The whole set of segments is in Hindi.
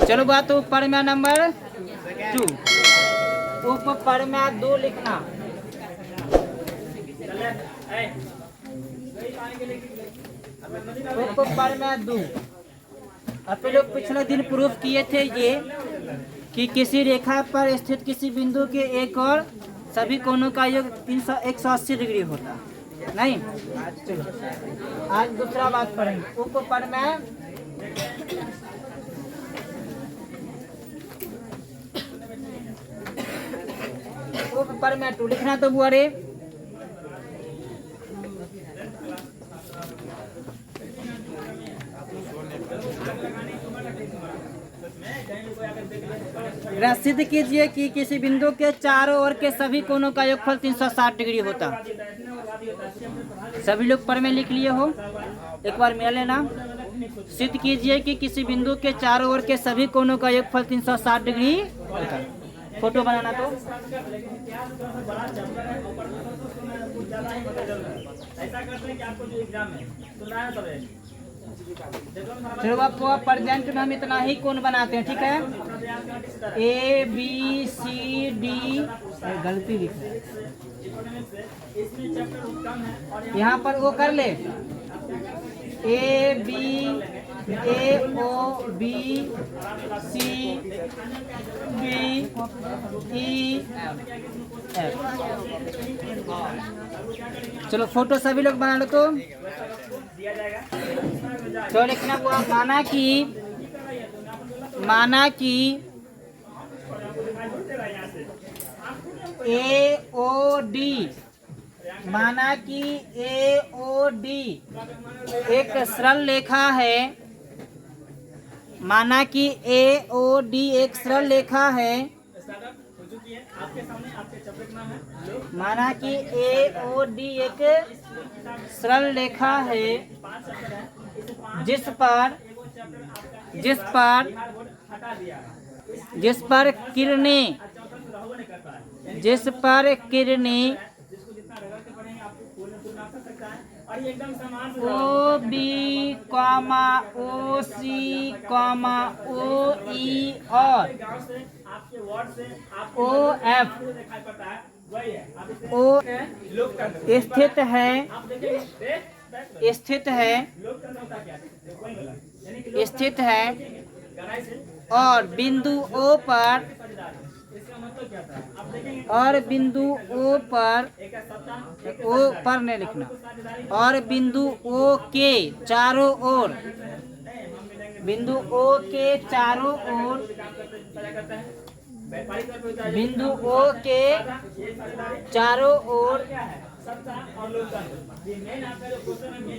चलो बात तो परम्या नंबर 2, उप परम्या 2 लिखना। उप परम्या 2 आप लोग पिछले दिन प्रूफ किए थे ये कि किसी रेखा पर स्थित किसी बिंदु के एक और सभी कोणों का योग 180 डिग्री होता नहीं। चलो आज दूसरा बात पढ़ेंगे। उप परम्या उप परम्या 2 लिखना तो बुआरे। सिद्ध कीजिए कि किसी बिंदु के चारों ओर के सभी कोणों का योगफल 360 डिग्री होता। सभी लोग पर में लिख लिए हो, एक बार मिला लेना। सिद्ध कीजिए कि किसी बिंदु के चारों ओर के सभी कोणों का योगफल 360 डिग्री होता। फोटो बनाना तो ऐसा करते हैं कि आपको जो एग्जाम है सुनना है सब। चलो आपको प्रेजेंट में हम इतना ही कोण बनाते हैं, ठीक है। ए बी सी डी, गलती लिख रहे यहाँ पर वो कर ले। A b a O b c b e f. चलो फोटो सभी लोग बना लो तो। तो लिखना हुआ माना कि ए ओ डी, माना कि ए ओ डी एक सरल रेखा है। माना कि ए ओ डी एक सरल रेखा है। माना कि ए ओ डी एक सरल रेखा है जिस पर किरणें ओ बी कॉमा ओ सी कॉमा ओ ई और ओ एफ ओ स्थित है और बिंदु O पर नहीं लिखना, और बिंदु O के चारों ओर, बिंदु O के चारों ओर, बिंदु O के चारों ओर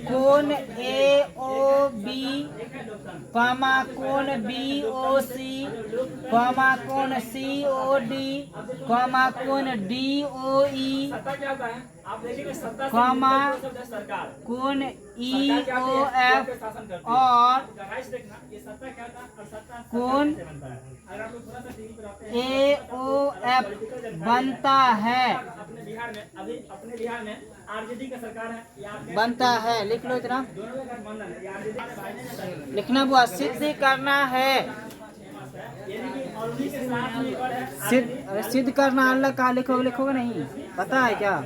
कोण ए ओ बी कॉमा कोण बी ओ सी कॉमा कोण सी ओ डी कॉमा कोण डी ओ ई कॉमा कोण ई ओ एफ और कोण ए ओ एफ बनता है। अपने बिहार में आरजेडी का सरकार है, बनता है। लिख लो इतना लिखना बुआ। सिद्ध करना है, सिद्ध करना अल्लाह का लिखोगे नहीं, पता है क्या।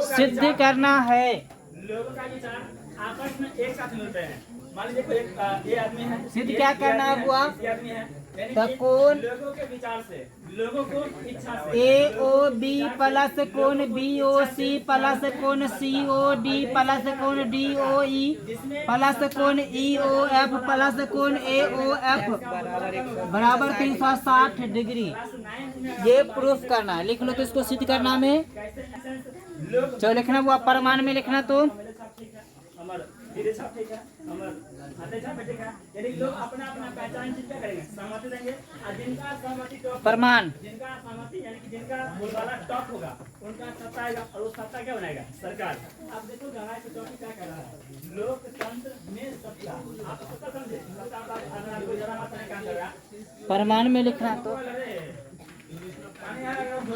सिद्ध करना है, लोगों का विचार आपस में एक साथ मिलते हैं। मान लीजिए ये आदमी है, सिद्ध क्या करना है बुआ। कोण लोगों के विचार से, लोगों को इच्छा से ए ओ बी प्लस कोण बी ओ सी प्लस कोण सी ओ डी प्लस कोण डी ओ ई प्लस कोण ई ओ एफ प्लस कोण ए ओ एफ बराबर 360 डिग्री। ये प्रूफ करना है, लिख लो तो इसको सिद्ध करना में। जो लिखना वो प्रमाण में लिखना तो प्रमाण, जिनका सहमति यानी कि जिनका बोलबाला टॉप होगा उनका सत्ता आएगा और वो सत्ता क्या बनाएगा, सरकार। अब देखो गणाई से टॉपिक क्या कह रहा है, लोकतंत्र में सत्ता। आप सत्ता समझे, प्रमाण में लिखना तो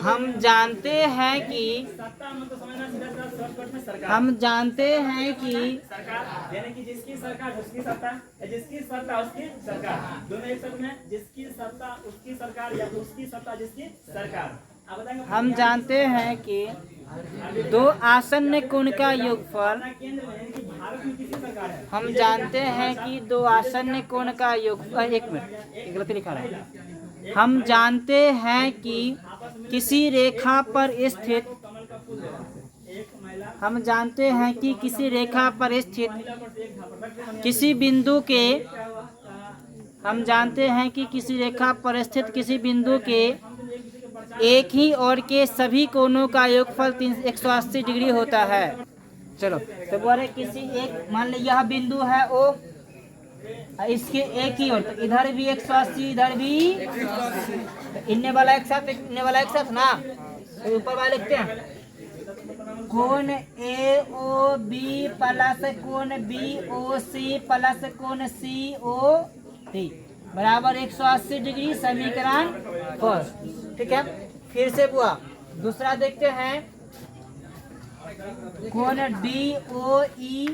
हम जानते हैं कि सत्ता मतलब समझना सीधा शॉर्टकट में हम जानते हैं कि सरकार यानी कि जिसकी सरकार उसकी सत्ता, जिसकी सत्ता उसकी सरकार, दोनों एक शब्द में, जिसकी सत्ता उसकी सरकार या उसकी सत्ता जिसकी सरकार। आप बताएंगे। हम जानते हैं कि दो आसन्न कोण का योगफल, केंद्र में यानी कि भारत में किसी सरकार है। हम जानते हैं कि दो आसन्न कोण का योगफल, एक मिनट ये गलती लिखा है। हम जानते हैं कि किसी रेखा पर स्थित, कमल का फूल है, एक महिला, हम जानते हैं कि किसी रेखा पर स्थित महिला पर से एक झापड़, किसी बिंदु के, हम जानते हैं कि किसी रेखा पर स्थित किसी बिंदु के एक ही ओर के सभी कोणों का योगफल 180 डिग्री होता है। चलो तो बोले किसी एक, मान ली यह बिंदु है ओ, इसके एक ही ओर, तो इधर भी 180 इधर भी, तो इनने वाला एक साथ इनने वाला एक साथ ना, तो ऊपर वाले लिखते हैं कोण ए ओ बी प्लस कोण बी ओ सी प्लस कोण सी ओ डी बराबर 180 डिग्री, समीकरण फर्स्ट। ठीक है, फिर से बुआ दूसरा देखते हैं, कोण डी ओ ई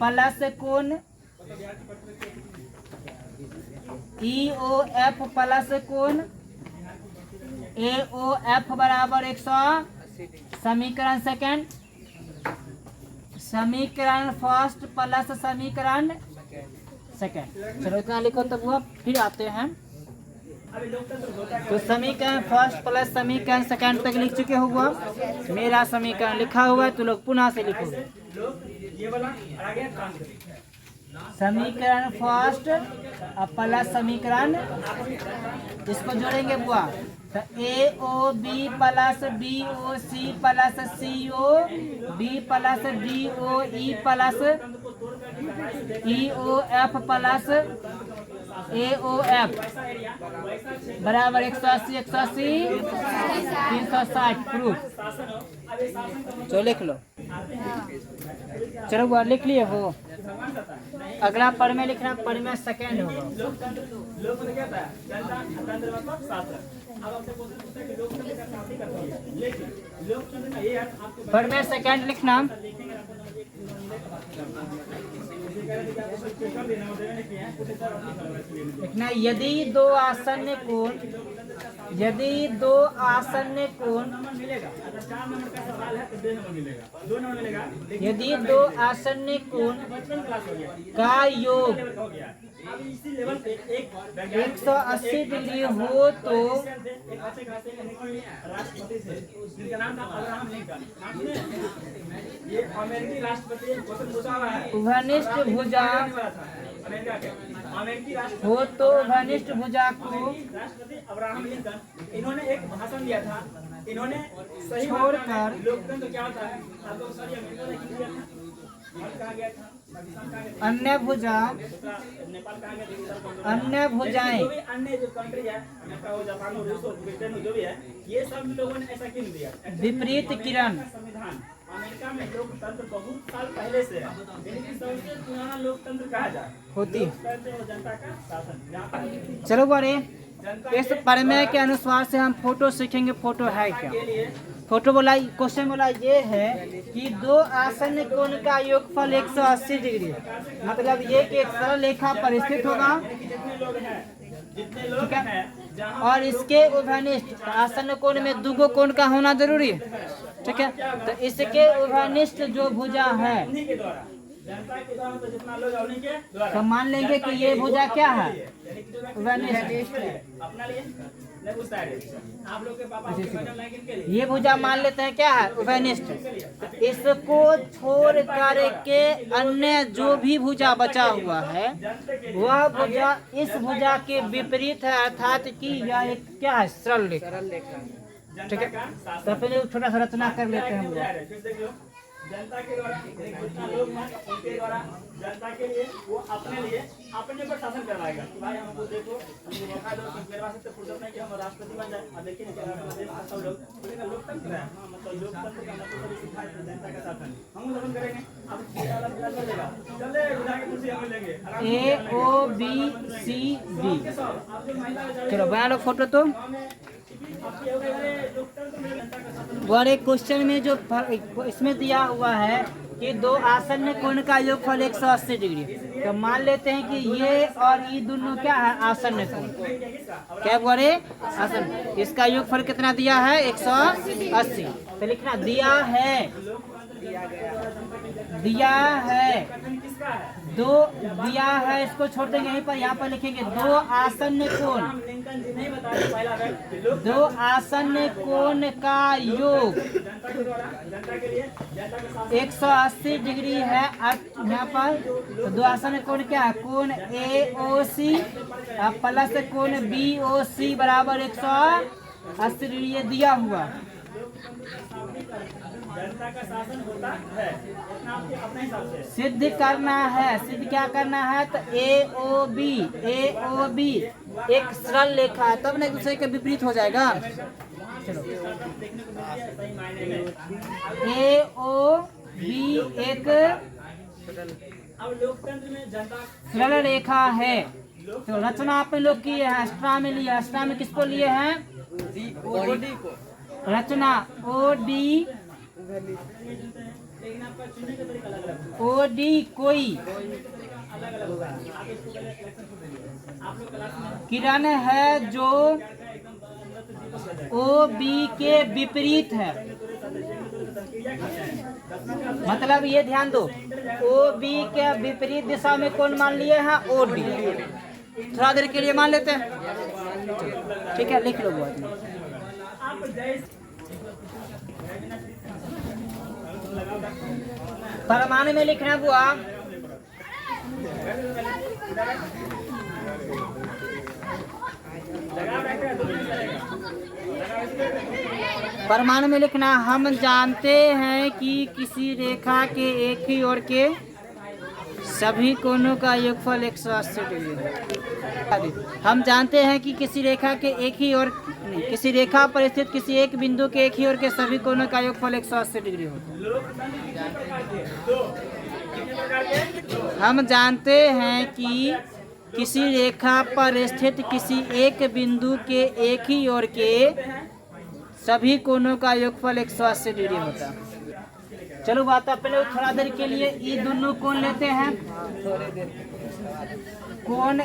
प्लस कोण ई ओ एफ प्लस कोण ए ओ एफ बराबर 100, समीकरण सेकंड, समीकरण फर्स्ट प्लस समीकरण सेकंड। चलो इतना लिखो तब हुआ, फिर आते हैं। तो समीकरण फर्स्ट प्लस समीकरण सेकंड तक लिख चुके हुआ, मेरा समीकरण लिखा हुआ है, तो लोग पुनः से लिखो। समीकरण फर्स्ट प्लस समीकरण, इसको जोड़ेंगे बुआ, तो A O B plus B O C plus C O D plus D O E plus E O F plus A O F बराबर 180 180 360 प्रूफ। चलो लिख लो, चलो वो लिख लिए वो, अगला पढ़ में लिखना, पढ़ में सेकेंड होगा। लोकतंत्र क्या था? जनता मतलब शास्त्र। अब आपसे क्वेश्चन पूछता है कि लोकतंत्र का शास्त्री करता है, लेकिन लोकतंत्र का ये अर्थ आपको पढ़ में सेकेंड लिखना, लिखना यदि दो आसन्न कोण, यदि दो आसन्न कोण, मिलेगा। अगर 4 नंबर का सवाल है तो 2 नंबर मिलेगा, 2 नंबर मिलेगा। यदि दो आसन्न कोण बचपन क्लास हो गया, का योग हो गया। अब इसी लेवल पे एक 180 डिग्री हो तो एक अच्छे खासे राष्ट्रपति थे जिनका नाम था अब्राहम लिंकन। नाम सुने? ये अमेरिकी राष्ट्रपति, क्वेश्चन पूछा हुआ है, उभयनिष्ठ भुजा अमेरिका के अमेरिकी राष्ट्रपति हो तो उभयनिष्ठ भुजा को राष्ट्रपति अब्राहम लिंकन, इन्होंने एक भाषण दिया था। इन्होंने सही छोड़कर लोकतंत्र क्या होता है आपको सारी अमेरिका ने किया था, भारत कहा गया था, पाकिस्तान कहा गया था, अन्य भुजा, नेपाल कहा गया था, अन्य भुजाएं, जो भी अन्य जो कंट्री है, अमेरिका हो, जापान हो, रूस हो, ब्रिटेन हो, जो भी है, ये सब लोगों ने ऐसा क्यों दिया? विपरीत किरण, संविधान अमेरिका में लोकतंत्र बहुत साल पहले से है, यानी कि सबसे पुराना लोकतंत्र कहा जाए होती। लोकतंत्र और जनता का शासन। जहाँ पर चलो बड़े, इस प्रमेय के अनुसार से हम फोटो सीखेंगे। फोटो है क्या? के लिए फोटो बोला, क्वेश्चन बोला ये है कि दो आसन्न कोण का योगफल 180 डिग्री, मतलब ये कि एक सरल रेखा पर स्थित होगा, जितने लोग हैं जहाँ और इसके उभयनिष्ठ आसन्न कोण में दुगो कोण का होना जरूरी है। ठीक है, तो इसके उभयनिष्ठ जो भुजा है, उन्हीं के द्वारा, जनता के द्वारा, तो जितना लोग है उन्हीं के द्वारा, तो मान लेंगे कि ये भुजा क्या है? यानी कि जो व्यक्ति उभयनिष्ठ। अपना लिए नहीं पूछता है, आप लोग के पापा के मैडम लाइन के लिए ये भुजा मान लेते हैं क्या है? उभयनिष्ठ। इसको छोड़ करके अन्य जो भी भुजा बचा हुआ है वह भुजा इस भुजा के विपरीत है, अर्थात कि यह एक क्या है? सरल रेखा। ठीक है, तो पहले छोटा सा रचना कर लेते हैं भुजा। जनता के द्वारा जितना लोग हैं उनके द्वारा जनता के लिए वो अपने पर शासन करवाएगा कि भाई हमको देखो, हमको मौका दो, मेरे पास इतने फुर्सत नहीं कि हम राष्ट्रपति बन जाए। अब देखिए क्या देश का सब लोग बोलेगा लोकतंत्र है, हाँ मतलब लोकतंत्र का मतलब सिखाए जनता का शासन, हम शासन करेंगे। अब चले विधायक कुर्सी हम लेंगे, A O B C D। चलो बना लो फोटो। तो बड़े क्वेश्चन में जो इसमें दिया हुआ है कि दो आसन्न कोण का योगफल 180 डिग्री, तो मान लेते हैं कि ये और ये दोनों क्या है, आसन्न कोण। क्या बोले, आसन्न। इसका योगफल कितना दिया है, 180। तो लिखना दिया है, दिया है, दो दिया है, इसको छोड़ देंगे यहीं पर, यहाँ पर लिखेंगे दो आसन्न कोण, दो आसन्न कोण का योग 180 डिग्री है। यहाँ पर तो दो आसन्न कोण क्या है, कोण AOC प्लस कोण BOC बराबर 180 डिग्री, ये दिया हुआ। जनता का शासन होता है, अपने हिसाब से सिद्ध करना है। सिद्ध क्या करना है, तो AOB एक सरल रेखा है, तब ना एक दूसरे के विपरीत हो जाएगा। चलो, AOB एक अब लोकतंत्र में जनता सरल रेखा है। तो रचना आपने लोग की है, अस्ट्रा में लिया, अस्ट्रा में किसको लिए हैं, रचना OD कोई किरण है जो OB के विपरीत है। मतलब ये ध्यान दो, OB के विपरीत दिशा में कौन मान लिए हैं, OD। थोड़ा देर के लिए मान लेते हैं, ठीक है, लिख लो वो आदमी। परमाणु में लिखना हुआ, परमाणु में लिखना, हम जानते हैं कि किसी रेखा के एक ही ओर के सभी कोणों का योगफल 180 डिग्री है। हम जानते हैं कि किसी रेखा के एक ही ओर, किसी रेखा पर स्थित किसी एक बिंदु के एक ही ओर के सभी कोणों का योगफल 180 डिग्री होता है। हम जानते हैं कि किसी रेखा पर स्थित किसी एक बिंदु के एक ही ओर के सभी कोणों का योगफल 180 डिग्री होता है। चलो बात पहले थोड़ा देर के लिए ये दोनों कोण लेते हैं, कोण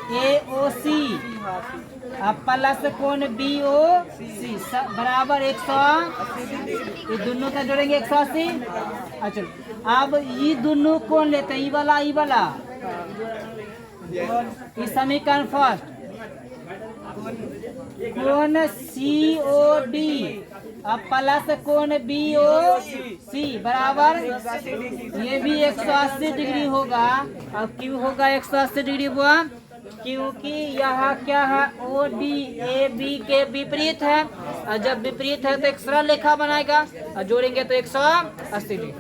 AOC प्लस कोण BOC बराबर 180, ये दोनों का जोड़ेंगे 180। अच्छा, अब ये दोनों कोण लेते हैं, ये वाला ये समीकरण फर्स्ट, कोण COD प्लस कोण BOC बराबर, ये भी 180 डिग्री होगा। अब क्यों होगा 180 डिग्री हुआ, क्योंकि यहाँ क्या है, OD AB के विपरीत है, और जब विपरीत है तो एक सरल रेखा बनाएगा, और जोड़ेंगे तो 180 डिग्री।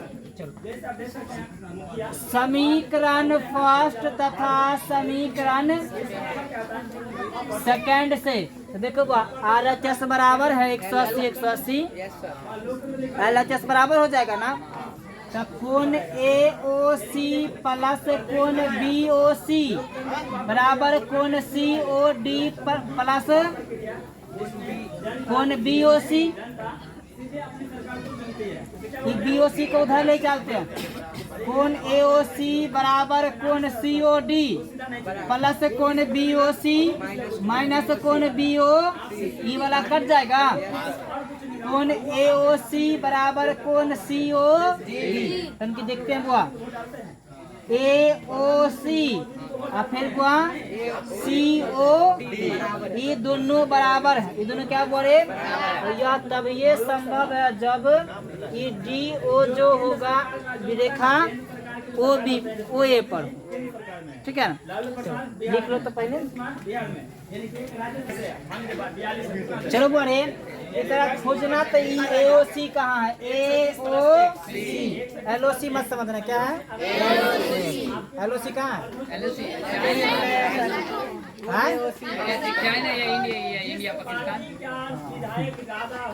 समीकरण फर्स्ट तथा समीकरण सेकंड से तो देखो RHS बराबर है 180, LHS बराबर हो जाएगा ना। तो कोण AOC प्लस कोण BOC बराबर कोण COD प्लस कोण BOC। BOC को उधर ले चलते हैं, कोण AOC बराबर कोण COD प्लस कोण BOC माइनस कोण BO, ये वाला कट जाएगा। कोण AOC बराबर कोण COD, इनकी देखते हैं बुआ, AOC और फिर बुआ COD, ये दोनों बराबर है। ये दोनों क्या बोले, यह तब ये संभव है जब ये DO जो होगा रेखा OA पर, ठीक है ना। लिख लो तो पहले, चलो बोले इस तरह खोजना। तो ये AOC कहाँ है, AOC, LOC मत समझना, क्या है LOC कहाँ है, चाइना या इंडिया पाकिस्तान,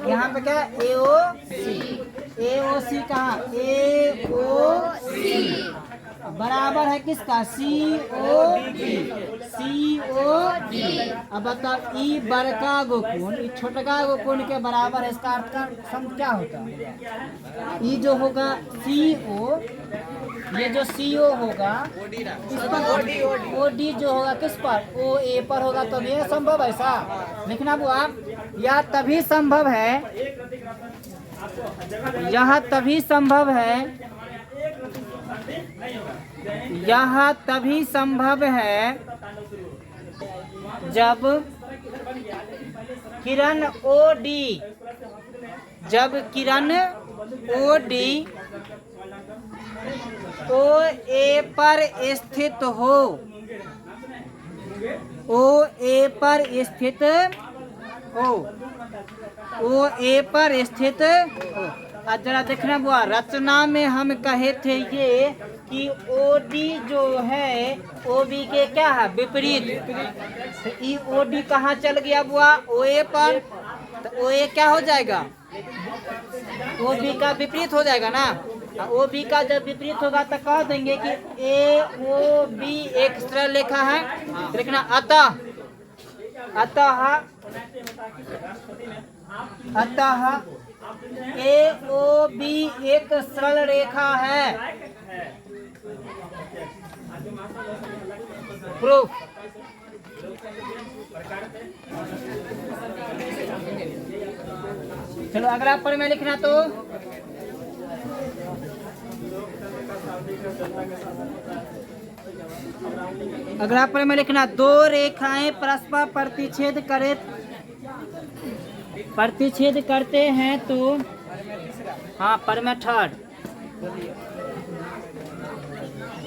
यहाँ पे क्या AOC, AOC कहाँ, AOC बराबर है किसका? COD। अब बताओ ई बड़का गो कोण ई छोटका गो कोण के बराबर है, इसका अर्थ का सम क्या होता है? ई जो होगा CO, ये जो CO होगा किस पर? OD जो होगा किस पर? OA पर होगा, तो ये संभव है ऐसा लिखना बुआ। यह तभी संभव है, यह तभी संभव है, यह तभी संभव है जब किरण OD, जब किरण OD OA पर स्थित हो, OA पर स्थित हो, OA पर स्थित हो। अब जरा देखना बुआ, रचना में हम कहे थे ये कि OD जो है OB के क्या है? विपरीत। तो ई OD कहाँ चल गया बुआ? OA पर। तो OA क्या हो जाएगा? OB का विपरीत हो जाएगा ना। OB का जब विपरीत होगा तो कह देंगे कि AOB एक सरल रेखा है। देखना अतः AOB एक सरल रेखा है। प्रूफ। चलो अगला पर में लिखना, तो अगला पर में लिखना, दो रेखाएं परस्पर प्रतिच्छेद करते हैं तो, हाँ पर में थर्ड,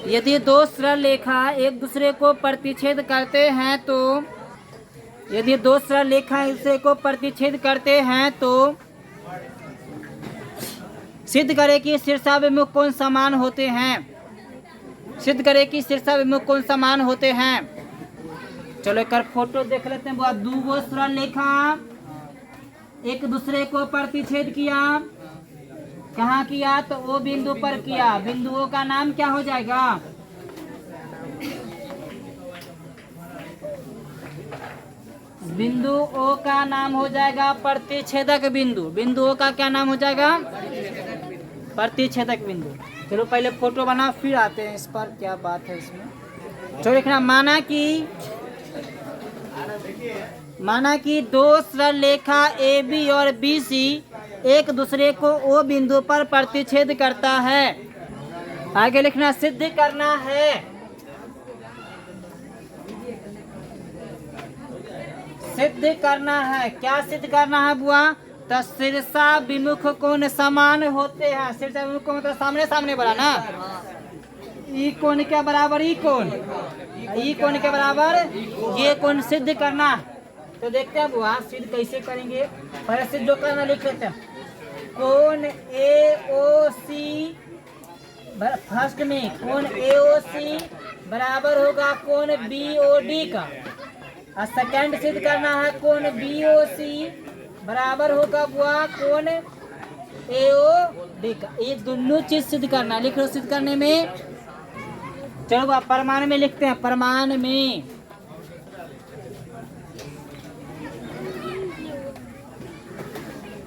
यदि दो सरल रेखा एक दूसरे को प्रतिच्छेद करते हैं तो, यदि दो सरल रेखा एक दूसरे को प्रतिच्छेद करते हैं तो सिद्ध करे कि शीर्षाभिमुख कोण समान होते हैं। सिद्ध करे कि शीर्षाभिमुख कोण समान होते हैं। चलो एक फोटो देख लेते हैं। दो सरल रेखा एक दूसरे को प्रतिच्छेद किया, कहाँ किया? तो O बिंदु पर किया। बिंदुओं का नाम क्या हो जाएगा? बिंदु O का नाम हो जाएगा प्रतिच्छेदक बिंदु। बिंदुओं का क्या नाम हो जाएगा? प्रतिच्छेदक बिंदु। चलो पहले फोटो बना फिर आते हैं इस पर, क्या बात है इसमें। चलो देखना, माना कि दो सरल रेखा AB और BC एक दूसरे को O बिंदु पर प्रतिच्छेद करता है। आगे लिखना, सिद्ध करना है। सिद्ध करना है। क्या सिद्ध करना है बुआ? तो शीर्षाभिमुख कोण समान होते हैं। शीर्षाभिमुख कोण मतलब सामने सामने वाला ना। ई कोण के बराबर ई कोण, ई कोण के बराबर ये कोण सिद्ध करना। तो देखते हैं बुआ सिद्ध कैसे करेंगे। पहले सिद्ध जो करना लिख लेते हैं। कोण AOC, फर्स्ट में कोण AOC बराबर होगा कोण BOD का। और सेकंड सिद्ध करना है, कोण BOC बराबर होगा बुआ कोण AOD का। ये दोनों चीज सिद्ध करना। लिख लो सिद्ध करने में। चलो बुआ प्रमाण में लिखते हैं। प्रमाण में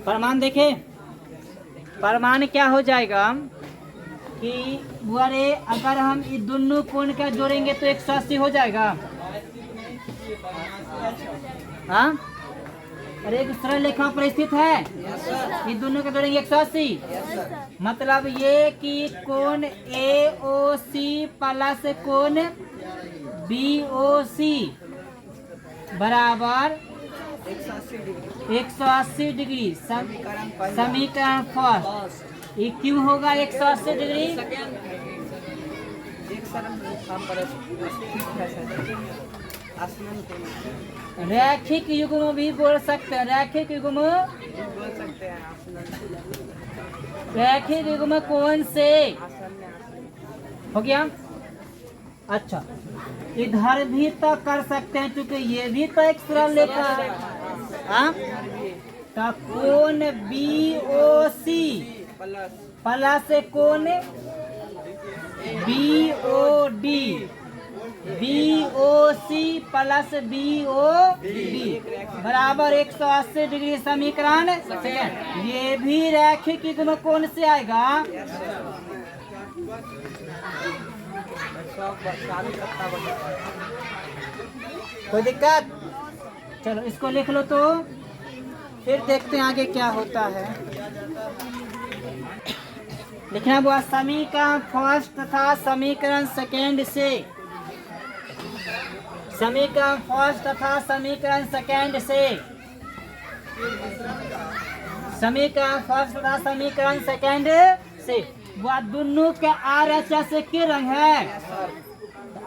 प्रमाण देखें। प्रमाण क्या हो जाएगा कि बुआ रे अगर हम ये दोनों कोण का जोड़ेंगे तो 180 हो जाएगा। हाँ, अरे एक सरल रेखा पर स्थित है, ये दोनों का जोड़ेंगे 180। मतलब ये कि कोण AOC प्लस कोण BOC बराबर 180 डिग्री। समीकरण फर्स्ट, ये क्यों होगा 180 डिग्री? रैखिक युग्म भी बोल सकते हैं। रैखिक युग्म रैखिक युग्म कौन से हो गया? अच्छा, इधर भी तो कर सकते हैं क्योंकि ये भी तो एक सरल रेखा है। हाँ, तो कोण BOC प्लस कोण BOD BOC प्लस BOD बराबर 180 डिग्री समीकरण सेकंड। ये भी रैखिक युग्म कोण से आएगा? कोई दिक्कत? चलो इसको लिख लो, तो फिर देखते हैं आगे क्या होता है। लिखना हुआ समीकरण फर्स्ट तथा समीकरण सेकेंड से, समीकरण फर्स्ट तथा समीकरण सेकेंड से, समीकरण फर्स्ट तथा समीकरण सेकेंड से वह दोनों के RHS के रंग है।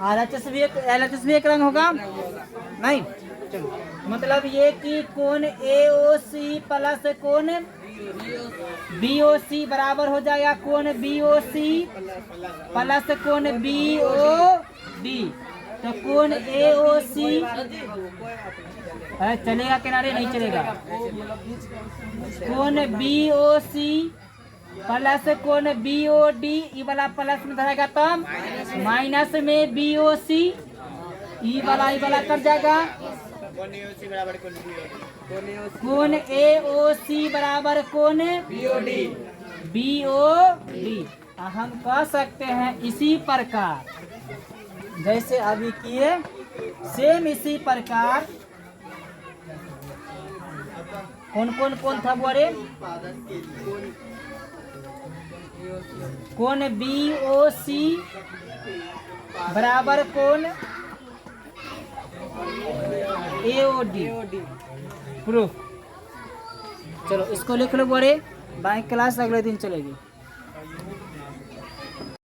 RHS भी एक, LHS भी एक रंग होगा नहीं? चलो मतलब ये कि कोण AOC प्लस कोण BOC बराबर हो जाएगा कोण BOC प्लस कोण BOD। तो कोण AOC चलेगा किनारे? नहीं चलेगा। कोण BOC प्लस कोण BOD, ई वाला प्लस में धरेगा तब माइनस में BOC, ई वाला कट जाएगा। कोण AOC बराबर कोण BOD। हम कह सकते हैं इसी प्रकार जैसे अभी किए, सेम इसी प्रकार कौन था बोरे? कोण BOC बराबर कोण AOD प्रूफ। चलो इसको लिख लो बोरे, बाकी क्लास अगले दिन चलेगी।